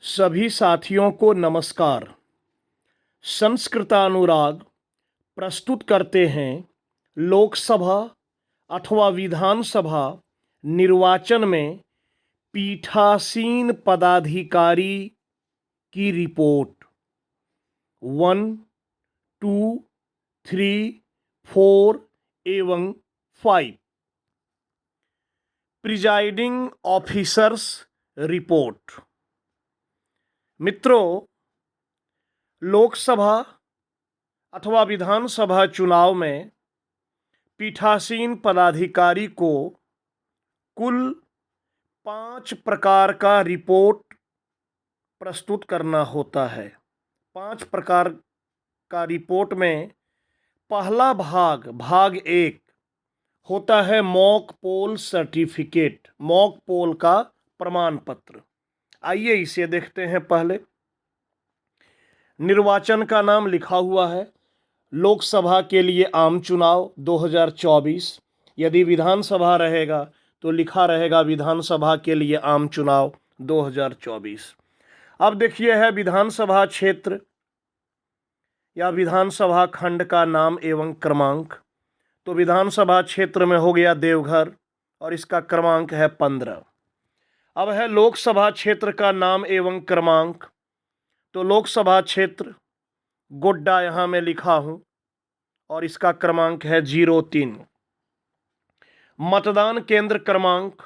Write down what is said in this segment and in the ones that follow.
सभी साथियों को नमस्कार। संस्कृतानुराग प्रस्तुत करते हैं लोकसभा अथवा विधानसभा निर्वाचन में पीठासीन पदाधिकारी की रिपोर्ट 1, 2, 3, 4 एवं 5। Presiding officers report. मित्रों, लोकसभा अथवा विधानसभा चुनाव में पीठासीन पदाधिकारी को कुल 5 प्रकार का रिपोर्ट प्रस्तुत करना होता है। 5 प्रकार का रिपोर्ट में पहला भाग 1 होता है mock poll certificate, mock poll का प्रमाण पत्र। आइए इसे देखते हैं। पहले निर्वाचन का नाम लिखा हुआ है लोकसभा के लिए आम चुनाव 2024। यदि विधानसभा रहेगा तो लिखा रहेगा विधानसभा के लिए आम चुनाव 2024। अब देखिए है विधानसभा क्षेत्र या विधानसभा खंड का नाम एवं क्रमांक। तो विधानसभा क्षेत्र में हो गया देवघर और इसका क्रमांक है 15। अब है लोकसभा क्षेत्र का नाम एवं क्रमांक। तो लोकसभा क्षेत्र गोड्डा यहाँ मैं लिखा हूँ और इसका क्रमांक है 03। मतदान केंद्र क्रमांक,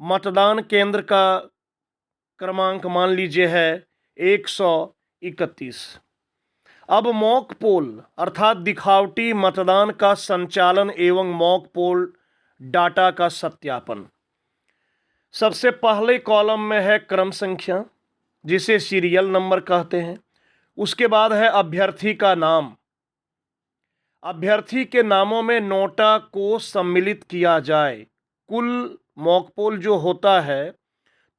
मतदान केंद्र का क्रमांक मान लीजिए है 131। अब मॉक पोल अर्थात दिखावटी मतदान का संचालन एवं मॉक पोल डाटा का सत्यापन। सबसे पहले कॉलम में है क्रम संख्या, जिसे सीरियल नंबर कहते हैं। उसके बाद है अभ्यर्थी का नाम। अभ्यर्थी के नामों में नोटा को सम्मिलित किया जाए। कुल मॉक पोल जो होता है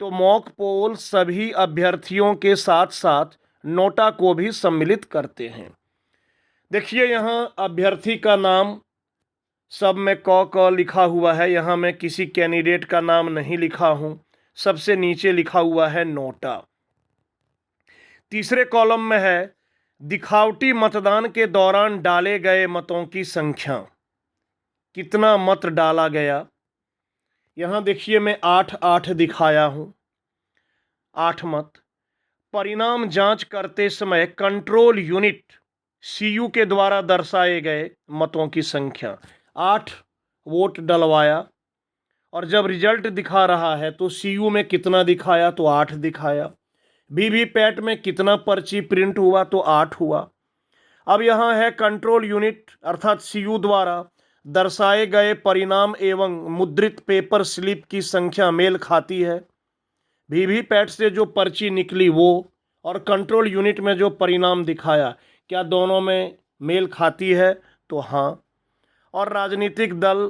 तो मॉक पोल सभी अभ्यर्थियों के साथ साथ नोटा को भी सम्मिलित करते हैं। देखिए यहाँ अभ्यर्थी का नाम सब में क लिखा हुआ है। यहाँ मैं किसी कैंडिडेट का नाम नहीं लिखा हूँ। सबसे नीचे लिखा हुआ है नोटा। तीसरे कॉलम में है दिखावटी मतदान के दौरान डाले गए मतों की संख्या। कितना मत डाला गया। यहाँ देखिए मैं 8 दिखाया हूँ, 8 मत। परिणाम जांच करते समय कंट्रोल यूनिट सीयू के द्वारा दर्शाए गए मतों की संख्या। 8 वोट डलवाया और जब रिजल्ट दिखा रहा है तो सीयू में कितना दिखाया तो 8 दिखाया। वीवीपैट में कितना पर्ची प्रिंट हुआ तो 8 हुआ। अब यहाँ है कंट्रोल यूनिट अर्थात सीयू द्वारा दर्शाए गए परिणाम एवं मुद्रित पेपर स्लिप की संख्या मेल खाती है। वीवीपैट से जो पर्ची निकली वो और कंट्रोल यूनिट में जो परिणाम दिखाया, क्या दोनों में मेल खाती है तो हाँ। और राजनीतिक दल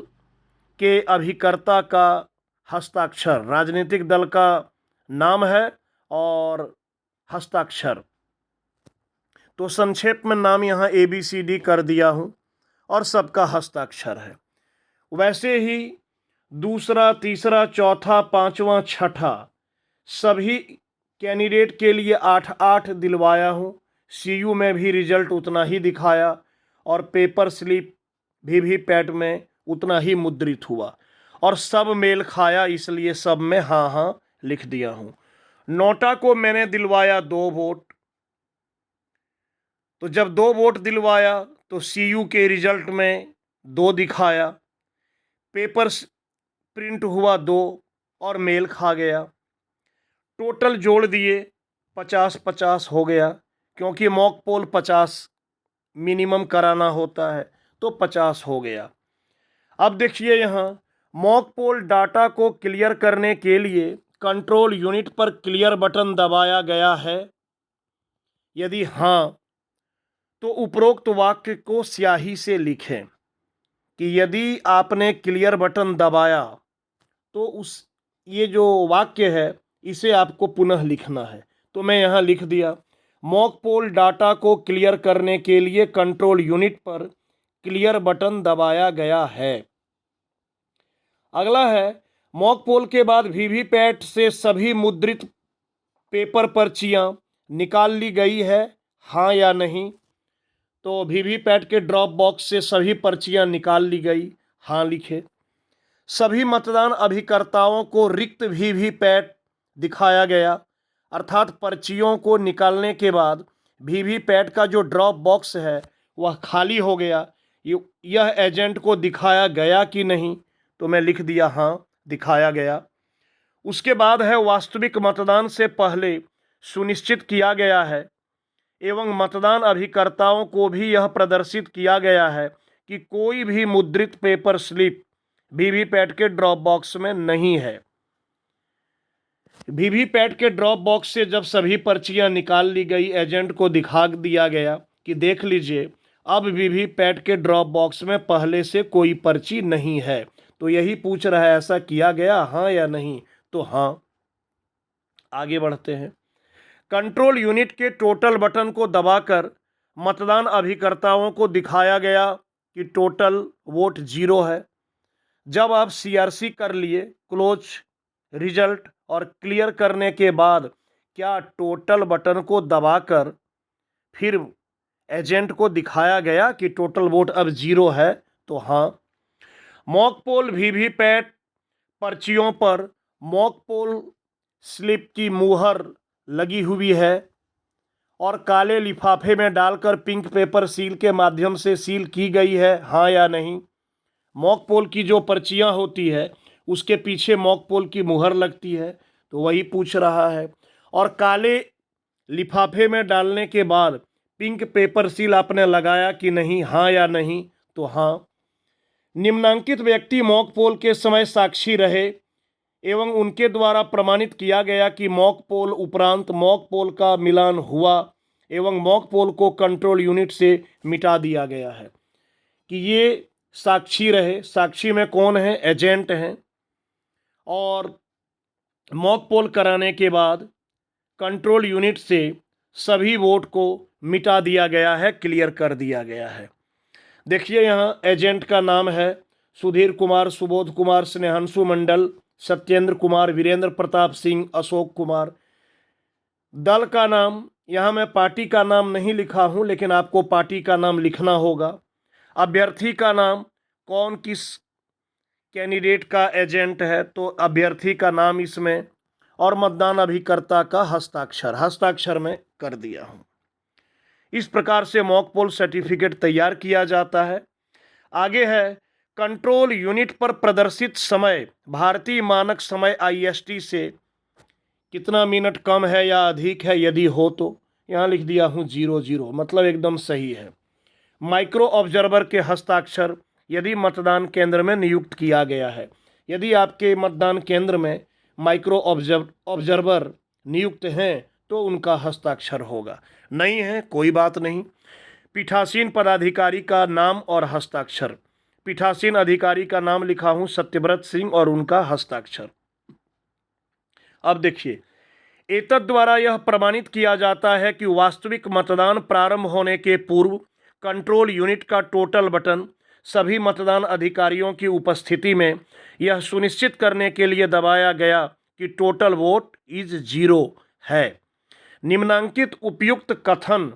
के अभिकर्ता का हस्ताक्षर, राजनीतिक दल का नाम है और हस्ताक्षर। तो संक्षेप में नाम यहाँ ABCD कर दिया हूँ और सबका हस्ताक्षर है। वैसे ही दूसरा, तीसरा, चौथा, पांचवा, छठा सभी कैंडिडेट के लिए 8 दिलवाया हूँ। सीयू में भी रिजल्ट उतना ही दिखाया और पेपर स्लिप वीवीपैट में उतना ही मुद्रित हुआ और सब मेल खाया, इसलिए सब में हाँ लिख दिया हूँ। नोटा को मैंने दिलवाया 2 वोट। तो जब 2 वोट दिलवाया तो सीयू के रिजल्ट में 2 दिखाया, पेपर प्रिंट हुआ 2 और मेल खा गया। टोटल जोड़ दिए 50-50 हो गया, क्योंकि मॉक पोल 50 मिनिमम कराना होता है तो 50 हो गया। अब देखिए यहाँ मॉक पोल डाटा को क्लियर करने के लिए कंट्रोल यूनिट पर क्लियर बटन दबाया गया है। यदि हाँ तो उपरोक्त वाक्य को स्याही से लिखें कि यदि आपने क्लियर बटन दबाया तो ये जो वाक्य है इसे आपको पुनः लिखना है। तो मैं यहाँ लिख दिया, मॉक पोल डाटा को क्लियर करने के लिए कंट्रोल यूनिट पर क्लियर बटन दबाया गया है। अगला है मॉक पोल के बाद वीवीपैट से सभी मुद्रित पेपर पर्चियां निकाल ली गई है, हाँ या नहीं? तो वीवीपैट के ड्रॉप बॉक्स से सभी पर्चियां निकाल ली गई, हाँ लिखे। सभी मतदान अभिकर्ताओं को रिक्त वीवीपैट दिखाया गया, अर्थात पर्चियों को निकालने के बाद वीवीपैट का जो ड्रॉप बॉक्स है वह खाली हो गया। यह एजेंट को दिखाया गया कि नहीं? तो मैं लिख दिया हाँ, दिखाया गया। उसके बाद है वास्तविक मतदान से पहले सुनिश्चित किया गया है एवं मतदान अभिकर्ताओं को भी यह प्रदर्शित किया गया है कि कोई भी मुद्रित पेपर स्लिप वीवीपैट के ड्रॉप बॉक्स में नहीं है। वीवीपैट के ड्रॉप बॉक्स से जब सभी पर्चियां निकाल ली गई, एजेंट को दिखा दिया गया कि देख लीजिए अब वीवीपैट के ड्रॉप बॉक्स में पहले से कोई पर्ची नहीं है। तो यही पूछ रहा है ऐसा किया गया, हाँ या नहीं? तो हाँ। आगे बढ़ते हैं। कंट्रोल यूनिट के टोटल बटन को दबाकर मतदान अभिकर्ताओं को दिखाया गया कि टोटल वोट 0 है। जब आप सीआरसी कर लिए, क्लोज रिजल्ट और क्लियर करने के बाद क्या टोटल बटन को दबाकर फिर एजेंट को दिखाया गया कि टोटल वोट अब 0 है? तो हाँ। मॉक पोल वीवीपैट पर्चियों पर मॉक पोल स्लिप की मुहर लगी हुई है और काले लिफाफे में डालकर पिंक पेपर सील के माध्यम से सील की गई है, हाँ या नहीं? मॉक पोल की जो पर्चियां होती है उसके पीछे मॉक पोल की मुहर लगती है, तो वही पूछ रहा है। और काले लिफाफे में डालने के बाद पिंक पेपर सील आपने लगाया कि नहीं, हाँ या नहीं? तो हाँ। निम्नांकित व्यक्ति मॉक पोल के समय साक्षी रहे एवं उनके द्वारा प्रमाणित किया गया कि मॉक पोल उपरांत मॉक पोल का मिलान हुआ एवं मॉक पोल को कंट्रोल यूनिट से मिटा दिया गया है। कि ये साक्षी रहे, साक्षी में कौन है? एजेंट हैं। और मॉक पोल कराने के बाद कंट्रोल यूनिट से सभी वोट को मिटा दिया गया है, क्लियर कर दिया गया है। देखिए यहाँ एजेंट का नाम है सुधीर कुमार, सुबोध कुमार, स्नेहांशु मंडल, सत्येंद्र कुमार, वीरेंद्र प्रताप सिंह, अशोक कुमार। दल का नाम, यहाँ मैं पार्टी का नाम नहीं लिखा हूँ लेकिन आपको पार्टी का नाम लिखना होगा। अभ्यर्थी का नाम, कौन किस कैंडिडेट का एजेंट है, तो अभ्यर्थी का नाम इसमें, और मतदान अभिकर्ता का हस्ताक्षर, हस्ताक्षर में कर दिया हूँ। इस प्रकार से मॉक पोल सर्टिफिकेट तैयार किया जाता है। आगे है कंट्रोल यूनिट पर प्रदर्शित समय भारतीय मानक समय IST से कितना मिनट कम है या अधिक है, यदि हो तो यहाँ लिख दिया हूँ 00, मतलब एकदम सही है। माइक्रो ऑब्जर्वर के हस्ताक्षर यदि मतदान केंद्र में नियुक्त किया गया है, यदि आपके मतदान केंद्र में माइक्रो ऑब्जर्वर नियुक्त हैं तो उनका हस्ताक्षर होगा, नहीं है कोई बात नहीं। पीठासीन पदाधिकारी का नाम और हस्ताक्षर, पीठासीन अधिकारी का नाम लिखा हूँ सत्यव्रत सिंह और उनका हस्ताक्षर। अब देखिए, एतद द्वारा यह प्रमाणित किया जाता है कि वास्तविक मतदान प्रारंभ होने के पूर्व कंट्रोल यूनिट का टोटल बटन सभी मतदान अधिकारियों की उपस्थिति में यह सुनिश्चित करने के लिए दबाया गया कि टोटल वोट इज 0 है। निम्नांकित उपयुक्त कथन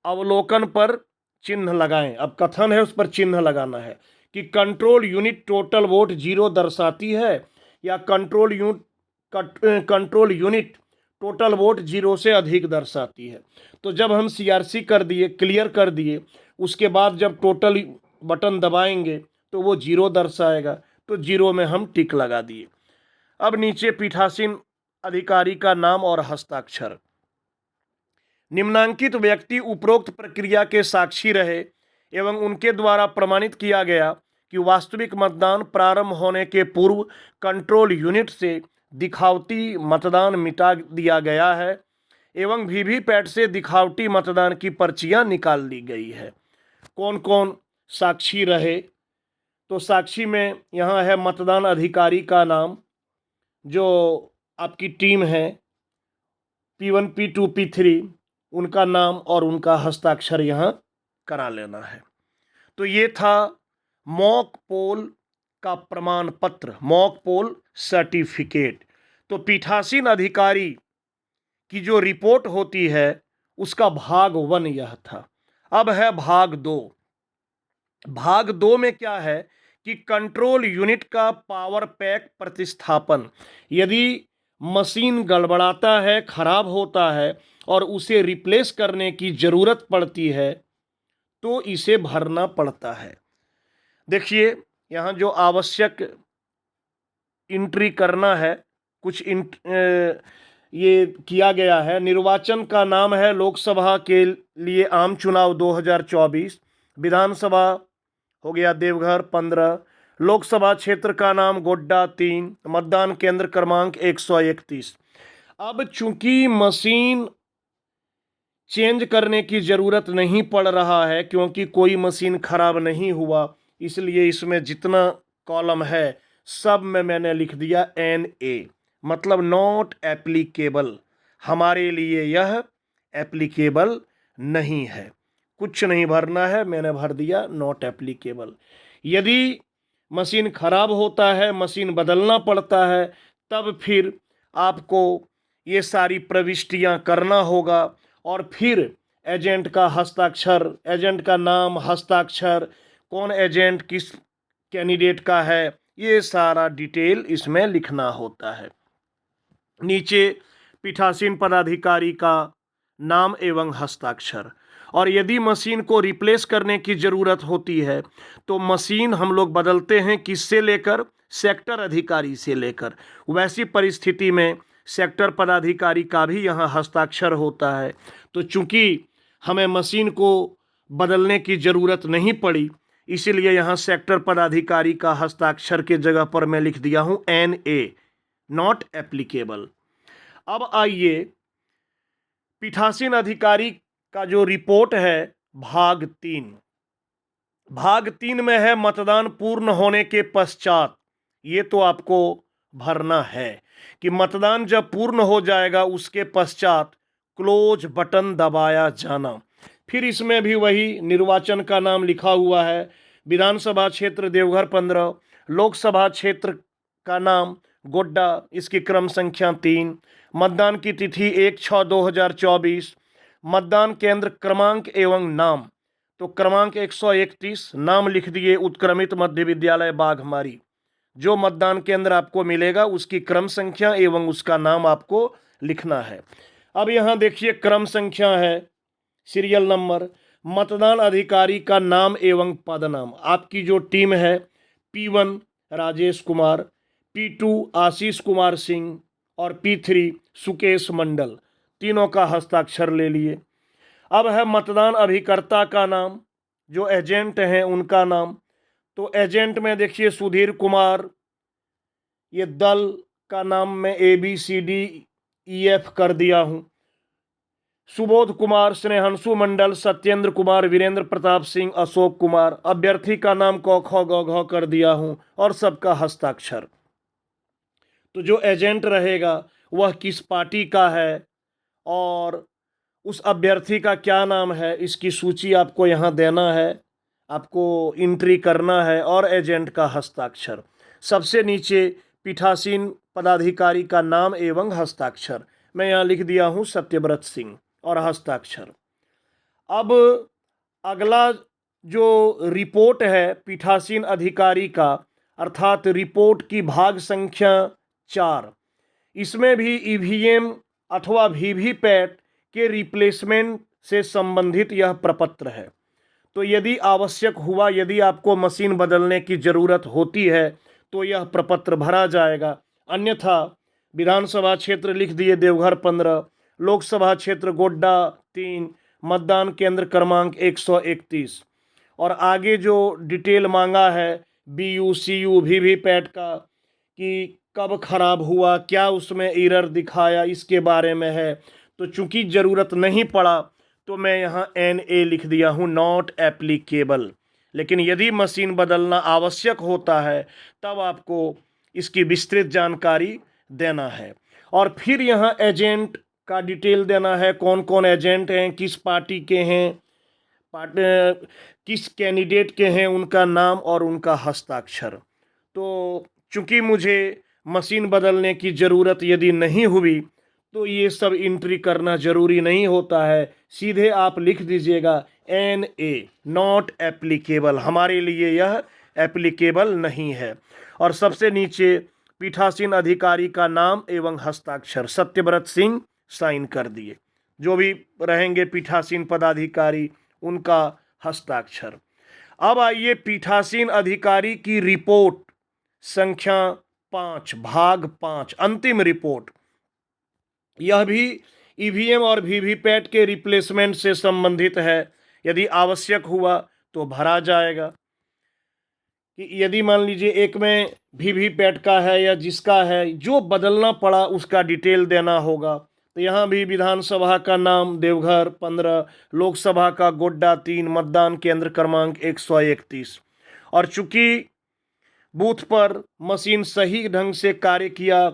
अवलोकन पर चिन्ह लगाएं। अब कथन है उस पर चिन्ह लगाना है कि कंट्रोल यूनिट टोटल वोट 0 दर्शाती है या कंट्रोल यूनिट टोटल वोट 0 से अधिक दर्शाती है। तो जब हम CRC कर दिए, क्लियर कर दिए, उसके बाद जब टोटल बटन दबाएंगे तो वो 0 दर्शाएगा, तो 0 में हम टिक लगा दिए। अब नीचे पीठासीन अधिकारी का नाम और हस्ताक्षर। निम्नांकित व्यक्ति उपरोक्त प्रक्रिया के साक्षी रहे एवं उनके द्वारा प्रमाणित किया गया कि वास्तविक मतदान प्रारंभ होने के पूर्व कंट्रोल यूनिट से दिखावटी मतदान मिटा दिया गया है एवं वीवीपैट से दिखावटी मतदान की पर्चियां निकाल ली गई है। कौन कौन साक्षी रहे? तो साक्षी में यहाँ है मतदान अधिकारी का नाम, जो आपकी टीम है P1 P2 P3, उनका नाम और उनका हस्ताक्षर यहाँ करा लेना है। तो ये था मॉक पोल का प्रमाण पत्र, मॉक पोल सर्टिफिकेट। तो पीठासीन अधिकारी की जो रिपोर्ट होती है उसका भाग 1 यह था। अब है भाग 2। भाग 2 में क्या है कि कंट्रोल यूनिट का पावर पैक प्रतिस्थापन। यदि मशीन गड़बड़ाता है, खराब होता है और उसे रिप्लेस करने की जरूरत पड़ती है तो इसे भरना पड़ता है। देखिए यहाँ जो आवश्यक एंट्री करना है, कुछ ये किया गया है। निर्वाचन का नाम है लोकसभा के लिए आम चुनाव 2024, विधानसभा हो गया देवघर 15, लोकसभा क्षेत्र का नाम गोड्डा 3, मतदान केंद्र क्रमांक 131। अब चूंकि मशीन चेंज करने की ज़रूरत नहीं पड़ रहा है क्योंकि कोई मशीन खराब नहीं हुआ, इसलिए इसमें जितना कॉलम है सब में मैंने लिख दिया NA, मतलब नॉट एप्लीकेबल। हमारे लिए यह एप्लीकेबल नहीं है, कुछ नहीं भरना है, मैंने भर दिया नॉट एप्लीकेबल। यदि मशीन खराब होता है, मशीन बदलना पड़ता है, तब फिर आपको ये सारी प्रविष्टियां करना होगा और फिर एजेंट का हस्ताक्षर, एजेंट का नाम, हस्ताक्षर, कौन एजेंट किस कैंडिडेट का है, ये सारा डिटेल इसमें लिखना होता है। नीचे पीठासीन पदाधिकारी का नाम एवं हस्ताक्षर। और यदि मशीन को रिप्लेस करने की ज़रूरत होती है तो मशीन हम लोग बदलते हैं किससे लेकर, सेक्टर अधिकारी से लेकर। वैसी परिस्थिति में सेक्टर पदाधिकारी का भी यहाँ हस्ताक्षर होता है। तो चूंकि हमें मशीन को बदलने की ज़रूरत नहीं पड़ी, इसीलिए यहाँ सेक्टर पदाधिकारी का हस्ताक्षर के जगह पर मैं लिख दिया हूँ NA, नॉट एप्लीकेबल। अब आइए पीठासीन अधिकारी का जो रिपोर्ट है भाग 3। भाग 3 में है मतदान पूर्ण होने के पश्चात। ये तो आपको भरना है कि मतदान जब पूर्ण हो जाएगा उसके पश्चात क्लोज बटन दबाया जाना। फिर इसमें भी वही निर्वाचन का नाम लिखा हुआ है, विधानसभा क्षेत्र देवघर 15, लोकसभा क्षेत्र का नाम गोड्डा, इसकी क्रम संख्या 3, मतदान की तिथि 1/6/2024, मतदान केंद्र क्रमांक एवं नाम, तो क्रमांक 131, नाम लिख दिए उत्क्रमित मध्य विद्यालय बाघमारी। जो मतदान केंद्र आपको मिलेगा उसकी क्रम संख्या एवं उसका नाम आपको लिखना है। अब यहाँ देखिए क्रम संख्या है, सीरियल नंबर, मतदान अधिकारी का नाम एवं पद नाम। आपकी जो टीम है P1 राजेश कुमार, P2 आशीष कुमार सिंह और P3 सुकेश मंडल, तीनों का हस्ताक्षर ले लिए। अब है मतदान अभिकर्ता का नाम, जो एजेंट हैं उनका नाम। तो एजेंट में देखिए सुधीर कुमार, ये दल का नाम मैं ABCDEF कर दिया हूँ। सुबोध कुमार, स्नेहंशु मंडल, सत्येंद्र कुमार, वीरेंद्र प्रताप सिंह, अशोक कुमार। अभ्यर्थी का नाम क ख ग घ कर दिया हूँ और सबका हस्ताक्षर। तो जो एजेंट रहेगा वह किस पार्टी का है और उस अभ्यर्थी का क्या नाम है, इसकी सूची आपको यहाँ देना है, आपको एंट्री करना है और एजेंट का हस्ताक्षर। सबसे नीचे पीठासीन पदाधिकारी का नाम एवं हस्ताक्षर, मैं यहाँ लिख दिया हूँ सत्यव्रत सिंह और हस्ताक्षर। अब अगला जो रिपोर्ट है पीठासीन अधिकारी का, अर्थात रिपोर्ट की भाग संख्या 4, इसमें भी EVM अथवा VVPAT के रिप्लेसमेंट से संबंधित यह प्रपत्र है। तो यदि आवश्यक हुआ, यदि आपको मशीन बदलने की ज़रूरत होती है तो यह प्रपत्र भरा जाएगा, अन्यथा विधानसभा क्षेत्र लिख दिए देवघर 15, लोकसभा क्षेत्र गोड्डा 3, मतदान केंद्र क्रमांक 131 और आगे जो डिटेल मांगा है BU CU VVPAT का कि कब खराब हुआ, क्या उसमें एरर दिखाया, इसके बारे में है। तो चूंकि ज़रूरत नहीं पड़ा तो मैं यहाँ NA लिख दिया हूँ, नॉट एप्लीकेबल। लेकिन यदि मशीन बदलना आवश्यक होता है तब आपको इसकी विस्तृत जानकारी देना है। और फिर यहाँ एजेंट का डिटेल देना है, कौन कौन एजेंट हैं, किस पार्टी के हैं, किस कैंडिडेट के हैं, उनका नाम और उनका हस्ताक्षर। तो चूंकि मुझे मशीन बदलने की ज़रूरत यदि नहीं हुई तो ये सब एंट्री करना जरूरी नहीं होता है, सीधे आप लिख दीजिएगा NA नॉट एप्लीकेबल, हमारे लिए यह एप्लीकेबल नहीं है। और सबसे नीचे पीठासीन अधिकारी का नाम एवं हस्ताक्षर, सत्यव्रत सिंह साइन कर दिए। जो भी रहेंगे पीठासीन पदाधिकारी उनका हस्ताक्षर। अब आइए पीठासीन अधिकारी की रिपोर्ट संख्या 5 भाग 5 अंतिम रिपोर्ट। यह भी ईवीएम और वीवीपैट के रिप्लेसमेंट से संबंधित है। यदि आवश्यक हुआ तो भरा जाएगा कि यदि मान लीजिए एक में वीवीपैट का है या जिसका है, जो बदलना पड़ा उसका डिटेल देना होगा। तो यहाँ भी विधानसभा का नाम देवघर 15, लोकसभा का गोड्डा 3, मतदान केंद्र क्रमांक 131। और चूंकि बूथ पर मशीन सही ढंग से कार्य किया,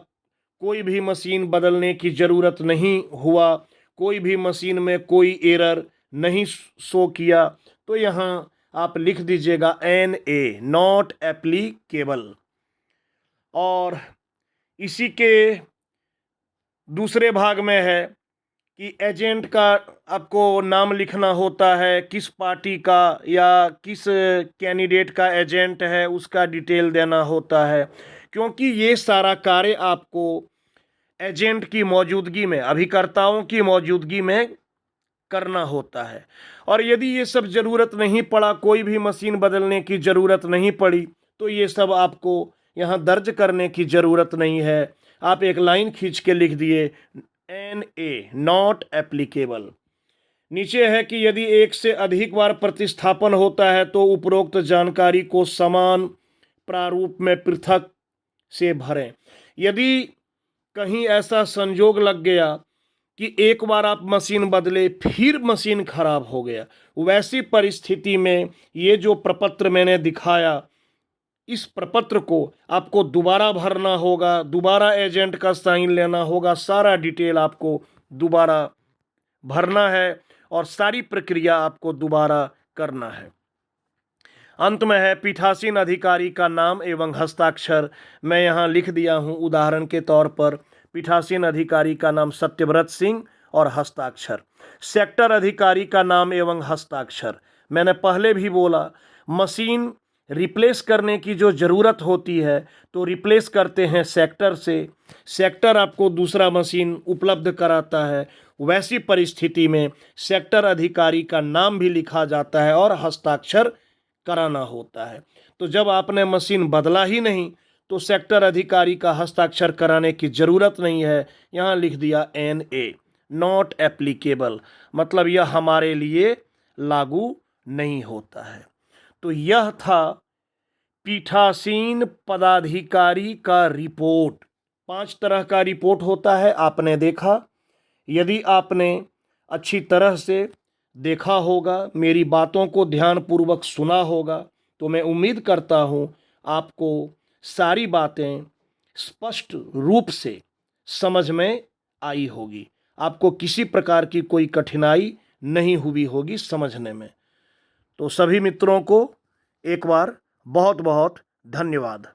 कोई भी मशीन बदलने की ज़रूरत नहीं हुआ, कोई भी मशीन में कोई एरर नहीं शो किया, तो यहाँ आप लिख दीजिएगा NA नॉट एप्लीकेबल। और इसी के दूसरे भाग में है कि एजेंट का आपको नाम लिखना होता है, किस पार्टी का या किस कैंडिडेट का एजेंट है उसका डिटेल देना होता है, क्योंकि ये सारा कार्य आपको एजेंट की मौजूदगी में, अभिकर्ताओं की मौजूदगी में करना होता है। और यदि ये सब ज़रूरत नहीं पड़ा, कोई भी मशीन बदलने की ज़रूरत नहीं पड़ी, तो ये सब आपको यहाँ दर्ज करने की ज़रूरत नहीं है। आप एक लाइन खींच के लिख दिए NA नॉट एप्लीकेबल। नीचे है कि यदि एक से अधिक बार प्रतिस्थापन होता है तो उपरोक्त जानकारी को समान प्रारूप में पृथक से भरें। यदि कहीं ऐसा संजोग लग गया कि एक बार आप मशीन बदले फिर मशीन खराब हो गया, वैसी परिस्थिति में ये जो प्रपत्र मैंने दिखाया, इस प्रपत्र को आपको दोबारा भरना होगा, दोबारा एजेंट का साइन लेना होगा, सारा डिटेल आपको दोबारा भरना है और सारी प्रक्रिया आपको दोबारा करना है। अंत में है पीठासीन अधिकारी का नाम एवं हस्ताक्षर। मैं यहाँ लिख दिया हूँ उदाहरण के तौर पर, पीठासीन अधिकारी का नाम सत्यव्रत सिंह और हस्ताक्षर। सेक्टर अधिकारी का नाम एवं हस्ताक्षर, मैंने पहले भी बोला, मशीन रिप्लेस करने की जो ज़रूरत होती है तो रिप्लेस करते हैं सेक्टर से, सेक्टर आपको दूसरा मशीन उपलब्ध कराता है। वैसी परिस्थिति में सेक्टर अधिकारी का नाम भी लिखा जाता है और हस्ताक्षर कराना होता है। तो जब आपने मशीन बदला ही नहीं तो सेक्टर अधिकारी का हस्ताक्षर कराने की ज़रूरत नहीं है। यहाँ लिख दिया NA नॉट एप्लीकेबल, मतलब यह हमारे लिए लागू नहीं होता है। तो यह था पीठासीन पदाधिकारी का रिपोर्ट। 5 तरह का रिपोर्ट होता है, आपने देखा। यदि आपने अच्छी तरह से देखा होगा, मेरी बातों को ध्यानपूर्वक सुना होगा, तो मैं उम्मीद करता हूँ आपको सारी बातें स्पष्ट रूप से समझ में आई होगी, आपको किसी प्रकार की कोई कठिनाई नहीं हुई होगी समझने में। तो सभी मित्रों को एक बार बहुत बहुत धन्यवाद।